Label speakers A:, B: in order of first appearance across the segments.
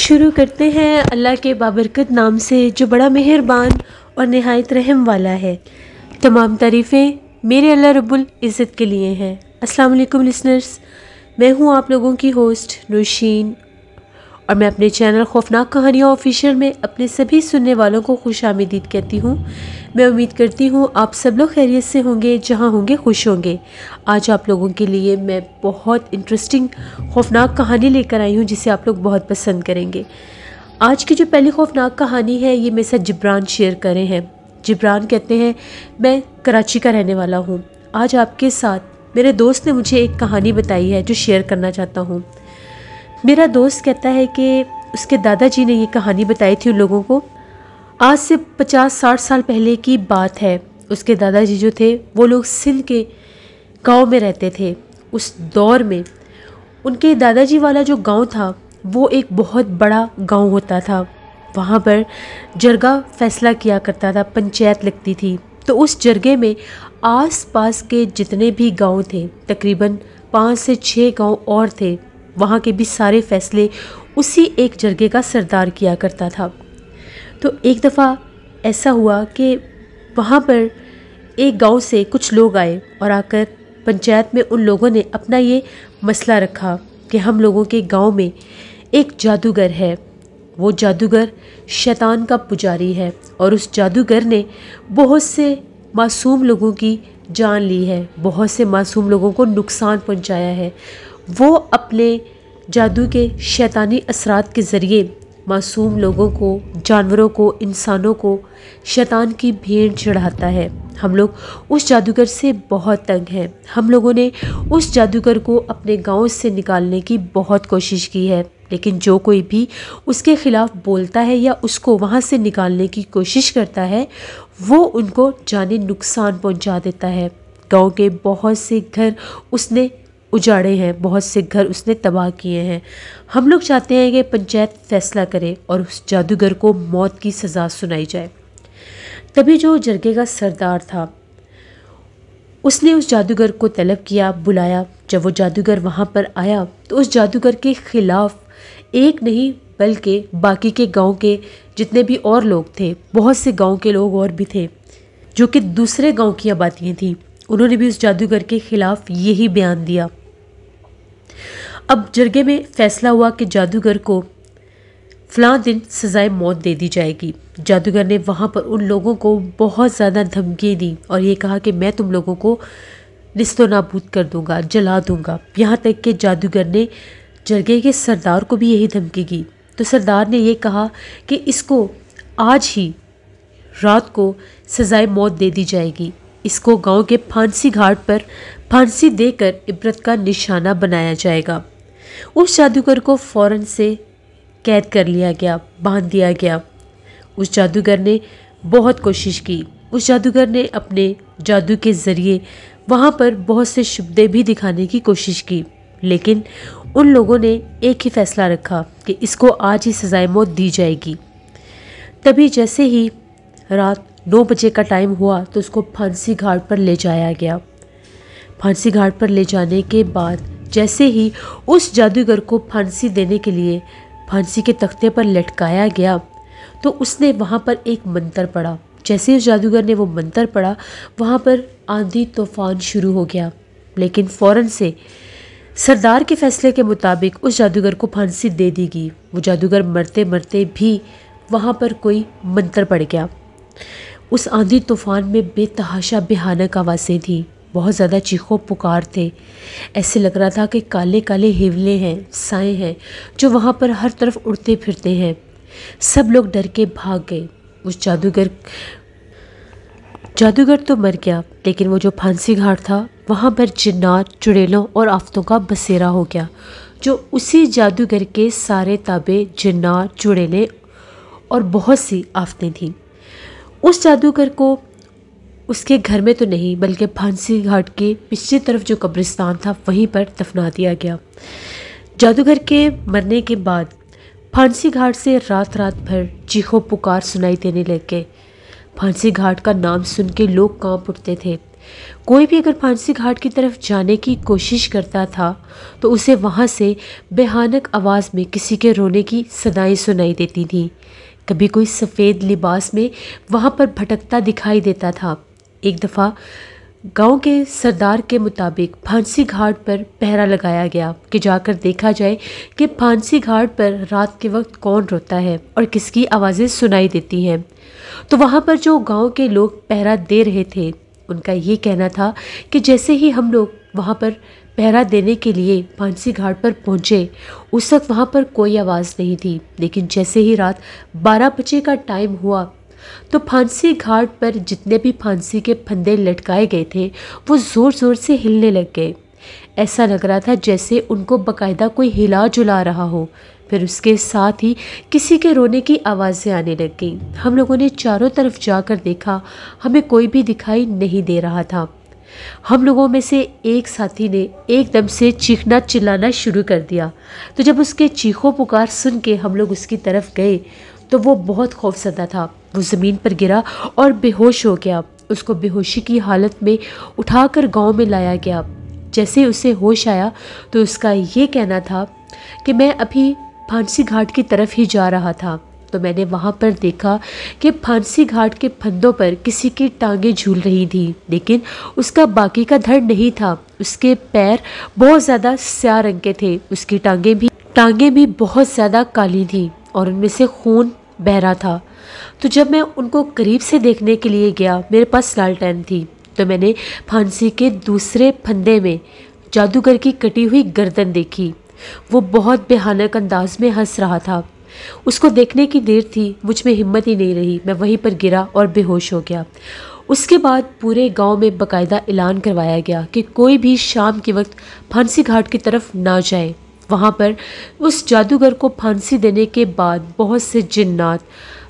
A: शुरू करते हैं अल्लाह के बाबरकत नाम से जो बड़ा मेहरबान और नहायत रहम वाला है। तमाम तारीफ़ें मेरे अल्लाह रब्बुल इज़्ज़त के लिए हैं। अस्सलाम वालेकुम लिसनर्स, मैं हूँ आप लोगों की होस्ट नौशीन और मैं अपने चैनल खौफनाक कहानियाँ ऑफिशियल में अपने सभी सुनने वालों को खुशामदीद कहती हूँ। मैं उम्मीद करती हूँ आप सब लोग खैरियत से होंगे, जहाँ होंगे खुश होंगे। आज आप लोगों के लिए मैं बहुत इंटरेस्टिंग खौफनाक कहानी लेकर आई हूँ जिसे आप लोग बहुत पसंद करेंगे। आज की जो पहली खौफनाक कहानी है ये मेरे साथ जिब्रान शेयर करे हैं। जिब्रान कहते हैं मैं कराची का रहने वाला हूँ। आज आपके साथ मेरे दोस्त ने मुझे एक कहानी बताई है जो शेयर करना चाहता हूँ। मेरा दोस्त कहता है कि उसके दादाजी ने ये कहानी बताई थी उन लोगों को। आज से 50-60 साल पहले की बात है। उसके दादाजी जो थे वो लोग सिंध के गांव में रहते थे। उस दौर में उनके दादाजी वाला जो गांव था वो एक बहुत बड़ा गांव होता था। वहाँ पर जरगा फैसला किया करता था, पंचायत लगती थी। तो उस जरगे में आस-पास के जितने भी गांव थे, तकरीबन 5 से 6 गांव और थे, वहाँ के भी सारे फैसले उसी एक जरगे का सरदार किया करता था। तो एक दफ़ा ऐसा हुआ कि वहाँ पर एक गांव से कुछ लोग आए और आकर पंचायत में उन लोगों ने अपना ये मसला रखा कि हम लोगों के गांव में एक जादूगर है। वो जादूगर शैतान का पुजारी है और उस जादूगर ने बहुत से मासूम लोगों की जान ली है, बहुत से मासूम लोगों को नुकसान पहुंचाया है। वो अपने जादू के शैतानी असरात के ज़रिए मासूम लोगों को, जानवरों को, इंसानों को शैतान की भेंट चढ़ाता है। हम लोग उस जादूगर से बहुत तंग हैं। हम लोगों ने उस जादूगर को अपने गांव से निकालने की बहुत कोशिश की है, लेकिन जो कोई भी उसके ख़िलाफ़ बोलता है या उसको वहाँ से निकालने की कोशिश करता है वो उनको जाने नुकसान पहुँचा देता है। गाँव के बहुत से घर उसने उजाड़े हैं, बहुत से घर उसने तबाह किए हैं। हम लोग चाहते हैं कि पंचायत फैसला करे और उस जादूगर को मौत की सज़ा सुनाई जाए। तभी जो जरगे का सरदार था उसने उस जादूगर को तलब किया, बुलाया। जब वो जादूगर वहाँ पर आया तो उस जादूगर के ख़िलाफ़ एक नहीं बल्कि बाकी के गांव के जितने भी और लोग थे, बहुत से गांव के लोग और भी थे जो कि दूसरे गांव की आबादियाँ थीं, उन्होंने भी उस जादूगर के ख़िलाफ़ यही बयान दिया। अब जरगे में फ़ैसला हुआ कि जादूगर को फ़लाँ दिन सज़ाए मौत दे दी जाएगी। जादूगर ने वहाँ पर उन लोगों को बहुत ज़्यादा धमकी दी और ये कहा कि मैं तुम लोगों को निस्तो नाबूद कर दूँगा, जला दूँगा। यहाँ तक कि जादूगर ने जरगे के सरदार को भी यही धमकी दी। तो सरदार ने ये कहा कि इसको आज ही रात को सज़ाए मौत दे दी जाएगी। इसको गांव के फांसी घाट पर फांसी देकर इबरत का निशाना बनाया जाएगा। उस जादूगर को फ़ौरन से कैद कर लिया गया, बांध दिया गया। उस जादूगर ने बहुत कोशिश की। उस जादूगर ने अपने जादू के ज़रिए वहाँ पर बहुत से शुबदे भी दिखाने की कोशिश की, लेकिन उन लोगों ने एक ही फ़ैसला रखा कि इसको आज ही सज़ाए मौत दी जाएगी। तभी जैसे ही रात 9 बजे का टाइम हुआ तो उसको फांसी घाट पर ले जाया गया। फांसी घाट पर ले जाने के बाद जैसे ही उस जादूगर को फांसी देने के लिए फांसी के तख्ते पर लटकाया गया तो उसने वहाँ पर एक मंत्र पढ़ा। जैसे उस जादूगर ने वो मंत्र पढ़ा वहाँ पर आंधी तूफान शुरू हो गया, लेकिन फ़ौरन से सरदार के फैसले के मुताबिक उस जादूगर को फांसी दे दी गई। वो जादूगर मरते मरते भी वहाँ पर कोई मंत्र पड़ गया। उस आंधी तूफान में बेतहाशा भयानक आवाज़ें थी, बहुत ज़्यादा चीखों पुकार थे। ऐसे लग रहा था कि काले काले हिवले हैं, साए हैं जो वहाँ पर हर तरफ उड़ते फिरते हैं। सब लोग डर के भाग गए। उस जादूगर तो मर गया, लेकिन वो जो फांसी घाट था वहाँ पर जिन्नात, चुड़ैलों और आफतों का बसेरा हो गया, जो उसी जादूगर के सारे ताबे जिन्नात, चुड़ैलें और बहुत सी आफतें थीं। उस जादूगर को उसके घर में तो नहीं बल्कि फांसी घाट के पिछली तरफ जो कब्रिस्तान था वहीं पर दफना दिया गया। जादूगर के मरने के बाद फांसी घाट से रात रात भर चीखों पुकार सुनाई देने लग गए। फांसी घाट का नाम सुन के लोग कांप उठते थे। कोई भी अगर फांसी घाट की तरफ जाने की कोशिश करता था तो उसे वहाँ से भयानक आवाज़ में किसी के रोने की सदाएं सुनाई देती थी। कभी कोई सफ़ेद लिबास में वहाँ पर भटकता दिखाई देता था। एक दफ़ा गांव के सरदार के मुताबिक फांसी घाट पर पहरा लगाया गया कि जाकर देखा जाए कि फांसी घाट पर रात के वक्त कौन रोता है और किसकी आवाज़ें सुनाई देती हैं। तो वहाँ पर जो गांव के लोग पहरा दे रहे थे उनका ये कहना था कि जैसे ही हम लोग वहाँ पर पहरा देने के लिए फांसी घाट पर पहुँचे उस वक्त वहाँ पर कोई आवाज़ नहीं थी, लेकिन जैसे ही रात 12 बजे का टाइम हुआ तो फांसी घाट पर जितने भी फांसी के फंदे लटकाए गए थे वो ज़ोर ज़ोर से हिलने लग गए। ऐसा लग रहा था जैसे उनको बाकायदा कोई हिला जुला रहा हो। फिर उसके साथ ही किसी के रोने की आवाज़ें आने लग गई। हम लोगों ने चारों तरफ जाकर देखा, हमें कोई भी दिखाई नहीं दे रहा था। हम लोगों में से एक साथी ने एकदम से चीखना चिल्लाना शुरू कर दिया। तो जब उसके चीखों पुकार सुन के हम लोग उसकी तरफ गए तो वो बहुत खौफजदा था। वो ज़मीन पर गिरा और बेहोश हो गया। उसको बेहोशी की हालत में उठाकर गांव में लाया गया। जैसे उसे होश आया तो उसका ये कहना था कि मैं अभी फांसी घाट की तरफ ही जा रहा था तो मैंने वहाँ पर देखा कि फांसी घाट के फंदों पर किसी की टांगें झूल रही थी, लेकिन उसका बाकी का धड़ नहीं था। उसके पैर बहुत ज़्यादा स्याह रंग के थे, उसकी टांगें भी बहुत ज़्यादा काली थी और उनमें से खून बह रहा था। तो जब मैं उनको करीब से देखने के लिए गया, मेरे पास लालटेन थी, तो मैंने फांसी के दूसरे फंदे में जादूगर की कटी हुई गर्दन देखी। वो बहुत भयानक अंदाज में हंस रहा था। उसको देखने की देर थी, मुझ में हिम्मत ही नहीं रही, मैं वहीं पर गिरा और बेहोश हो गया। उसके बाद पूरे गांव में बाकायदा ऐलान करवाया गया कि कोई भी शाम के वक्त फांसी घाट की तरफ ना जाए। वहाँ पर उस जादूगर को फांसी देने के बाद बहुत से जिन्नात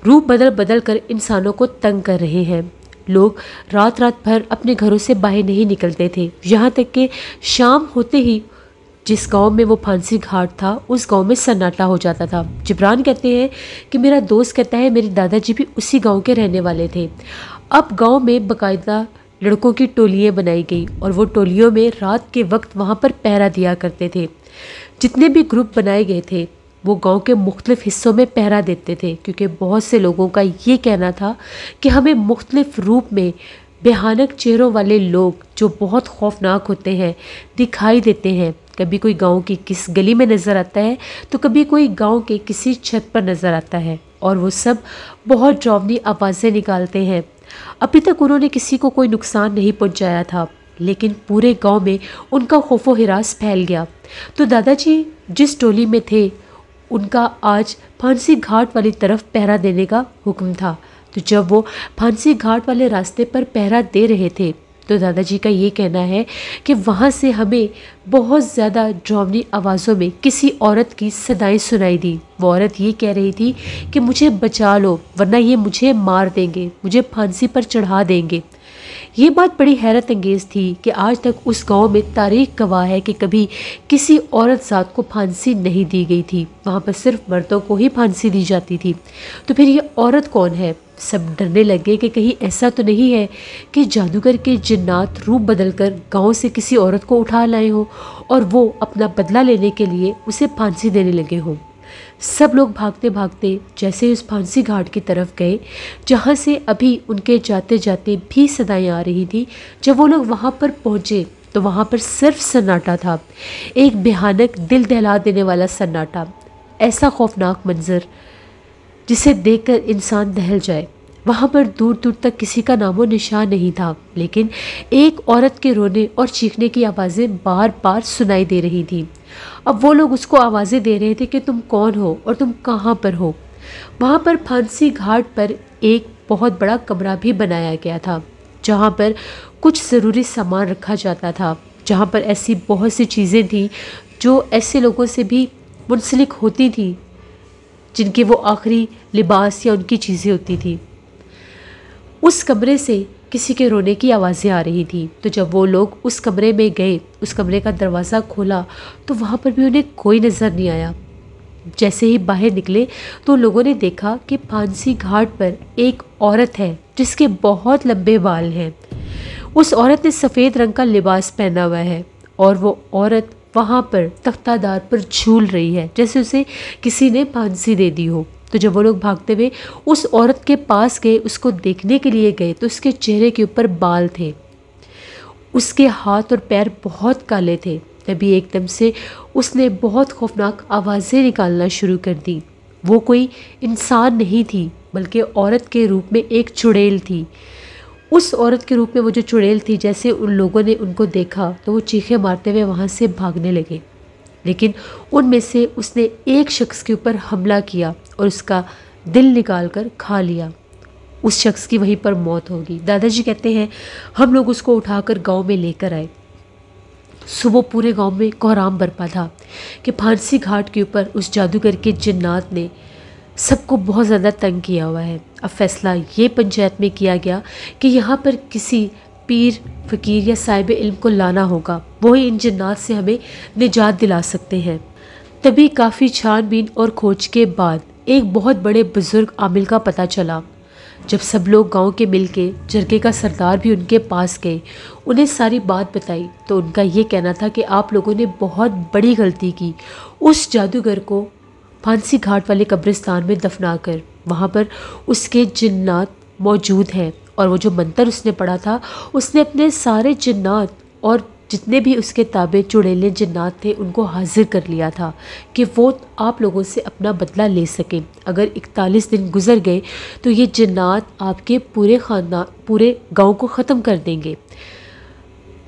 A: रूप बदल बदल कर इंसानों को तंग कर रहे हैं। लोग रात रात भर अपने घरों से बाहर नहीं निकलते थे, यहाँ तक कि शाम होते ही जिस गांव में वो फांसी घाट था उस गांव में सन्नाटा हो जाता था। जिब्रान कहते हैं कि मेरा दोस्त कहता है मेरे दादाजी भी उसी गांव के रहने वाले थे। अब गांव में बाकायदा लड़कों की टोलियाँ बनाई गई और वो टोलियों में रात के वक्त वहाँ पर पहरा दिया करते थे। जितने भी ग्रुप बनाए गए थे वो गांव के मुख्तलिफ हिस्सों में पहरा देते थे, क्योंकि बहुत से लोगों का ये कहना था कि हमें मुख्तलिफ रूप में भयानक चेहरों वाले लोग जो बहुत खौफनाक होते हैं दिखाई देते हैं। कभी कोई गांव की किस गली में नज़र आता है तो कभी कोई गांव के किसी छत पर नज़र आता है और वो सब बहुत डरावनी आवाज़ें निकालते हैं। अभी तक उन्होंने किसी को कोई नुकसान नहीं पहुंचाया था, लेकिन पूरे गांव में उनका खौफो हिरास फैल गया। तो दादाजी जिस टोली में थे उनका आज फांसी घाट वाली तरफ पहरा देने का हुक्म था। तो जब वो फांसी घाट वाले रास्ते पर पहरा दे रहे थे तो दादाजी का ये कहना है कि वहाँ से हमें बहुत ज़्यादा डरावनी आवाज़ों में किसी औरत की सदाएं सुनाई दी। वो औरत ये कह रही थी कि मुझे बचा लो वरना ये मुझे मार देंगे, मुझे फांसी पर चढ़ा देंगे। ये बात बड़ी हैरत अंगेज़ थी कि आज तक उस गांव में तारीख गवाह है कि कभी किसी औरत ज़ात को फांसी नहीं दी गई थी। वहाँ पर सिर्फ मर्दों को ही फांसी दी जाती थी। तो फिर ये औरत कौन है? सब डरने लगे कि कहीं ऐसा तो नहीं है कि जादूगर के जिन्नात रूप बदलकर गांव से किसी औरत को उठा लाए हों और वो अपना बदला लेने के लिए उसे फांसी देने लगे हों। सब लोग भागते भागते जैसे उस फांसी घाट की तरफ गए जहाँ से अभी उनके जाते जाते भी सदाएं आ रही थी। जब वो लोग वहाँ पर पहुँचे तो वहाँ पर सिर्फ सन्नाटा था, एक भयानक दिल दहला देने वाला सन्नाटा, ऐसा खौफनाक मंजर जिसे देखकर इंसान दहल जाए। वहाँ पर दूर दूर तक किसी का नामो निशान नहीं था, लेकिन एक औरत के रोने और चीखने की आवाज़ें बार बार सुनाई दे रही थी। अब वो लोग उसको आवाज़ें दे रहे थे कि तुम कौन हो और तुम कहाँ पर हो। वहाँ पर फांसी घाट पर एक बहुत बड़ा कमरा भी बनाया गया था जहाँ पर कुछ ज़रूरी सामान रखा जाता था, जहाँ पर ऐसी बहुत सी चीज़ें थी जो ऐसे लोगों से भी मुंसलिक होती थी जिनके वो आखिरी लिबास या उनकी चीज़ें होती थी। उस कमरे से किसी के रोने की आवाज़ें आ रही थी। तो जब वो लोग उस कमरे में गए, उस कमरे का दरवाज़ा खोला तो वहाँ पर भी उन्हें कोई नज़र नहीं आया। जैसे ही बाहर निकले तो लोगों ने देखा कि फांसी घाट पर एक औरत है जिसके बहुत लंबे बाल हैं। उस औरत ने सफ़ेद रंग का लिबास पहना हुआ है और वो औरत वहाँ पर तख्तादार पर झूल रही है, जैसे उसे किसी ने फांसी दे दी हो। तो जब वो लोग भागते हुए उस औरत के पास गए, उसको देखने के लिए गए, तो उसके चेहरे के ऊपर बाल थे, उसके हाथ और पैर बहुत काले थे। तभी एकदम से उसने बहुत खौफनाक आवाज़ें निकालना शुरू कर दी। वो कोई इंसान नहीं थी, बल्कि औरत के रूप में एक चुड़ैल थी। उस औरत के रूप में वो जो चुड़ैल थी, जैसे उन लोगों ने उनको देखा तो वो चीखें मारते हुए वहाँ से भागने लगे। लेकिन उनमें से उसने एक शख्स के ऊपर हमला किया और उसका दिल निकाल कर खा लिया। उस शख्स की वहीं पर मौत होगी। दादाजी कहते हैं हम लोग उसको उठाकर गांव में लेकर आए। सुबह पूरे गांव में कोहराम बरपा था कि फांसी घाट के ऊपर उस जादूगर के जिन्नात ने सबको बहुत ज़्यादा तंग किया हुआ है। अब फैसला ये पंचायत में किया गया कि यहाँ पर किसी पीर, फ़कीर या साहिब इल्म को लाना होगा, वही इन जिन्नात से हमें निजात दिला सकते हैं। तभी काफ़ी छानबीन और खोज के बाद एक बहुत बड़े बुज़ुर्ग आमिल का पता चला। जब सब लोग गांव के मिलके जरगे का सरदार भी उनके पास गए, उन्हें सारी बात बताई, तो उनका ये कहना था कि आप लोगों ने बहुत बड़ी गलती की। उस जादूगर को फांसी घाट वाले कब्रिस्तान में दफनाकर वहाँ पर उसके जिन्नात मौजूद हैं, और वो जो मंत्र उसने पढ़ा था, उसने अपने सारे जिन्नात और जितने भी उसके ताबे चुड़ैले जिन्नात थे उनको हाजिर कर लिया था कि वो आप लोगों से अपना बदला ले सकें। अगर 41 दिन गुजर गए तो ये जिन्नात आपके पूरे ख़ानदान, पूरे गांव को ख़त्म कर देंगे।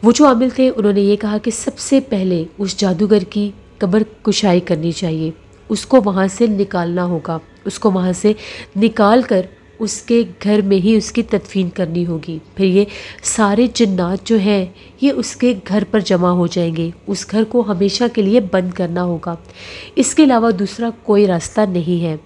A: वो जो आमिल थे उन्होंने ये कहा कि सबसे पहले उस जादूगर की कब्र कुशाई करनी चाहिए, उसको वहाँ से निकालना होगा, उसको वहाँ से निकाल कर उसके घर में ही उसकी तदफीन करनी होगी। फिर ये सारे जिन्नात जो हैं ये उसके घर पर जमा हो जाएंगे, उस घर को हमेशा के लिए बंद करना होगा। इसके अलावा दूसरा कोई रास्ता नहीं है।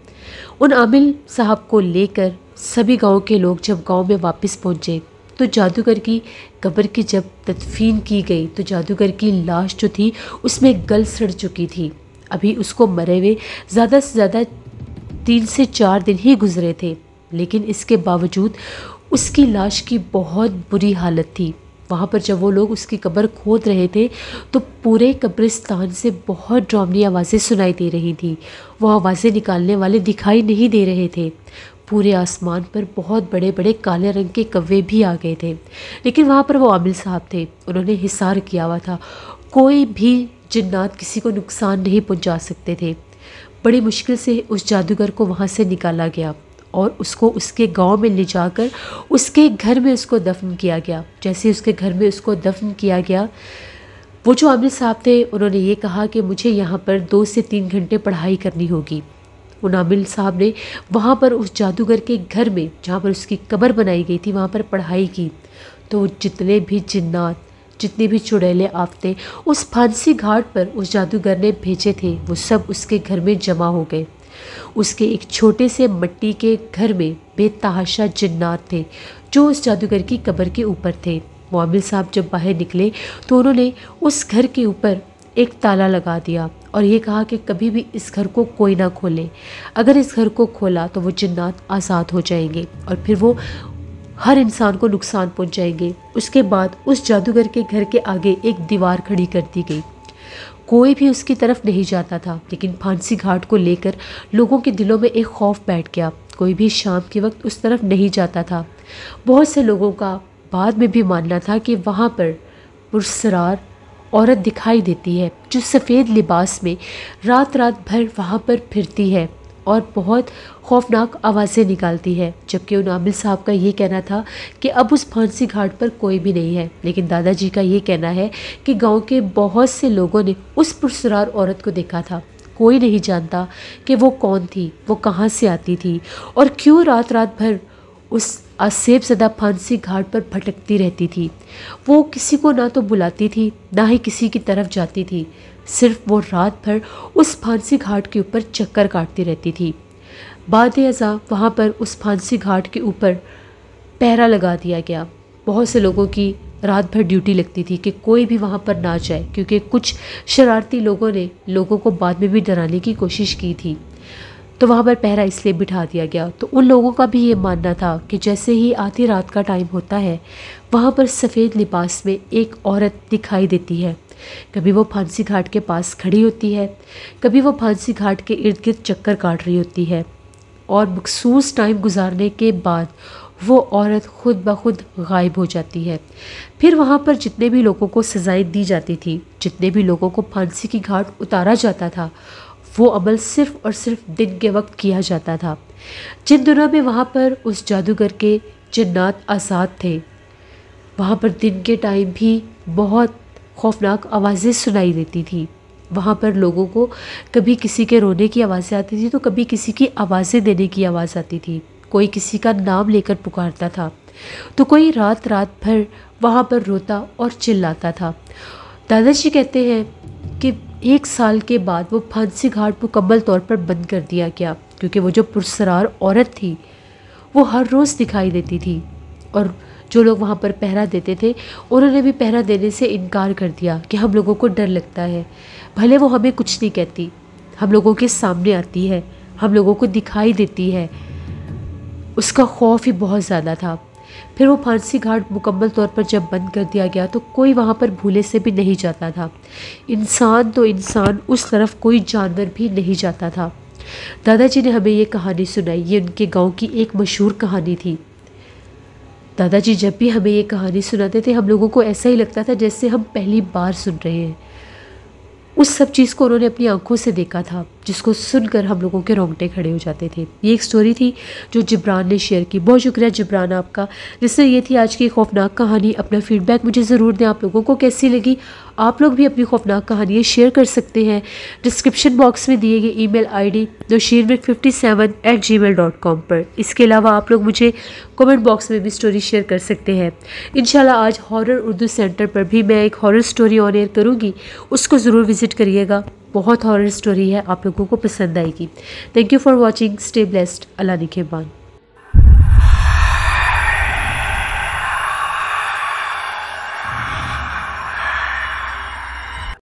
A: उन आमिल साहब को लेकर सभी गांव के लोग जब गांव में वापस पहुंचे तो जादूगर की कब्र की जब तदफीन की गई तो जादूगर की लाश जो थी उसमें गल सड़ चुकी थी। अभी उसको मरे हुए ज़्यादा से ज़्यादा 3 से 4 दिन ही गुजरे थे, लेकिन इसके बावजूद उसकी लाश की बहुत बुरी हालत थी। वहाँ पर जब वो लोग उसकी कब्र खोद रहे थे तो पूरे कब्रिस्तान से बहुत डरावनी आवाज़ें सुनाई दे रही थी। वो आवाज़ें निकालने वाले दिखाई नहीं दे रहे थे। पूरे आसमान पर बहुत बड़े बड़े काले रंग के कौवे भी आ गए थे, लेकिन वहाँ पर वो आमिल साहब थे, उन्होंने हिसार किया हुआ था। कोई भी जिन्नात किसी को नुकसान नहीं पहुँचा सकते थे। बड़ी मुश्किल से उस जादूगर को वहाँ से निकाला गया और उसको उसके गांव में ले जाकर उसके घर में उसको दफन किया गया। जैसे उसके घर में उसको दफन किया गया, वो जो आमिल साहब थे उन्होंने ये कहा कि मुझे यहाँ पर 2 से 3 घंटे पढ़ाई करनी होगी। उन आमिल साहब ने वहाँ पर उस जादूगर के घर में जहाँ पर उसकी कब्र बनाई गई थी वहाँ पर पढ़ाई की। तो जितने भी जिन्नात, जितने भी चुड़ैले आफते उस फांसी घाट पर उस जादूगर ने भेजे थे वो सब उसके घर में जमा हो गए। उसके एक छोटे से मिट्टी के घर में बेतहाशा जिन्नात थे जो उस जादूगर की कब्र के ऊपर थे। वो आमिल साहब जब बाहर निकले तो उन्होंने उस घर के ऊपर एक ताला लगा दिया और ये कहा कि कभी भी इस घर को कोई ना खोले। अगर इस घर को खोला तो वो जिन्नात आज़ाद हो जाएंगे और फिर वो हर इंसान को नुकसान पहुंचाएंगे। उसके बाद उस जादूगर के घर के आगे एक दीवार खड़ी कर दी गई। कोई भी उसकी तरफ नहीं जाता था, लेकिन फांसी घाट को लेकर लोगों के दिलों में एक खौफ बैठ गया। कोई भी शाम के वक्त उस तरफ नहीं जाता था। बहुत से लोगों का बाद में भी मानना था कि वहाँ पर पुरसरार औरत दिखाई देती है जो सफ़ेद लिबास में रात रात भर वहाँ पर फिरती है और बहुत खौफनाक आवाज़ें निकालती है। जबकि उन आमिल साहब का ये कहना था कि अब उस फांसी घाट पर कोई भी नहीं है, लेकिन दादाजी का ये कहना है कि गांव के बहुत से लोगों ने उस पुरसरार औरत को देखा था। कोई नहीं जानता कि वो कौन थी, वो कहाँ से आती थी और क्यों रात रात भर उस आसेब ज़दा फांसी घाट पर भटकती रहती थी। वो किसी को ना तो बुलाती थी ना ही किसी की तरफ जाती थी, सिर्फ वो रात भर उस फांसी घाट के ऊपर चक्कर काटती रहती थी। बाद-ए-अज़ा वहाँ पर उस फांसी घाट के ऊपर पहरा लगा दिया गया। बहुत से लोगों की रात भर ड्यूटी लगती थी कि कोई भी वहाँ पर ना जाए, क्योंकि कुछ शरारती लोगों ने लोगों को बाद में भी डराने की कोशिश की थी। तो वहाँ पर पहरा इसलिए बिठा दिया गया। तो उन लोगों का भी ये मानना था कि जैसे ही आधी रात का टाइम होता है वहाँ पर सफ़ेद लिबास में एक औरत दिखाई देती है। कभी वो फांसी घाट के पास खड़ी होती है, कभी वो फांसी घाट के इर्द गिर्द चक्कर काट रही होती है, और मखसूस टाइम गुजारने के बाद वो औरत खुद ब खुद गायब हो जाती है। फिर वहाँ पर जितने भी लोगों को सज़ाएं दी जाती थी, जितने भी लोगों को फांसी की घाट उतारा जाता था, वो अमल सिर्फ़ और सिर्फ दिन के वक्त किया जाता था। जिन दिनों में वहाँ पर उस जादूगर के जन्नात आज़ाद थे, वहाँ पर दिन के टाइम भी बहुत खौफनाक आवाज़ें सुनाई देती थी। वहाँ पर लोगों को कभी किसी के रोने की आवाज़ें आती थी तो कभी किसी की आवाज़ें देने की आवाज़ आती थी। कोई किसी का नाम लेकर पुकारता था तो कोई रात रात भर वहाँ पर रोता और चिल्लाता था। दादाजी कहते हैं कि 1 साल के बाद वो फांसी घाट मुकम्मल तौर पर बंद कर दिया गया, क्योंकि वो जो पुरस्कार औरत थी वो हर रोज़ दिखाई देती थी, और जो लोग वहाँ पर पहरा देते थे उन्होंने भी पहरा देने से इनकार कर दिया कि हम लोगों को डर लगता है, भले वो हमें कुछ नहीं कहती, हम लोगों के सामने आती है, हम लोगों को दिखाई देती है। उसका खौफ ही बहुत ज़्यादा था। फिर वो फांसी घाट मुकम्मल तौर पर जब बंद कर दिया गया तो कोई वहाँ पर भूले से भी नहीं जाता था। इंसान तो इंसान, उस तरफ कोई जानवर भी नहीं जाता था। दादाजी ने हमें ये कहानी सुनाई, ये उनके गांव की एक मशहूर कहानी थी। दादाजी जब भी हमें ये कहानी सुनाते थे हम लोगों को ऐसा ही लगता था जैसे हम पहली बार सुन रहे हैं। उस सब चीज़ को उन्होंने अपनी आंखों से देखा था, जिसको सुनकर हम लोगों के रोंगटे खड़े हो जाते थे। ये एक स्टोरी थी जो जिब्रान ने शेयर की। बहुत शुक्रिया जिब्रान आपका। जिससे ये थी आज की खौफनाक कहानी। अपना फीडबैक मुझे ज़रूर दें, आप लोगों को कैसी लगी। आप लोग भी अपनी खौफनाक कहानियाँ शेयर कर सकते हैं डिस्क्रिप्शन बॉक्स में दिए गए ईमेल ID nosheermik57@gmail.com पर। इसके अलावा आप लोग मुझे कमेंट बॉक्स में भी स्टोरी शेयर कर सकते हैं। इंशाल्लाह आज हॉरर उर्दू सेंटर पर भी मैं एक हॉरर स्टोरी ऑन एयर करूँगी, उसको ज़रूर विज़िट करिएगा। बहुत हॉरर स्टोरी है, आप लोगों को पसंद आएगी। Thank you for watching, stay blessed, Allah निगहबान।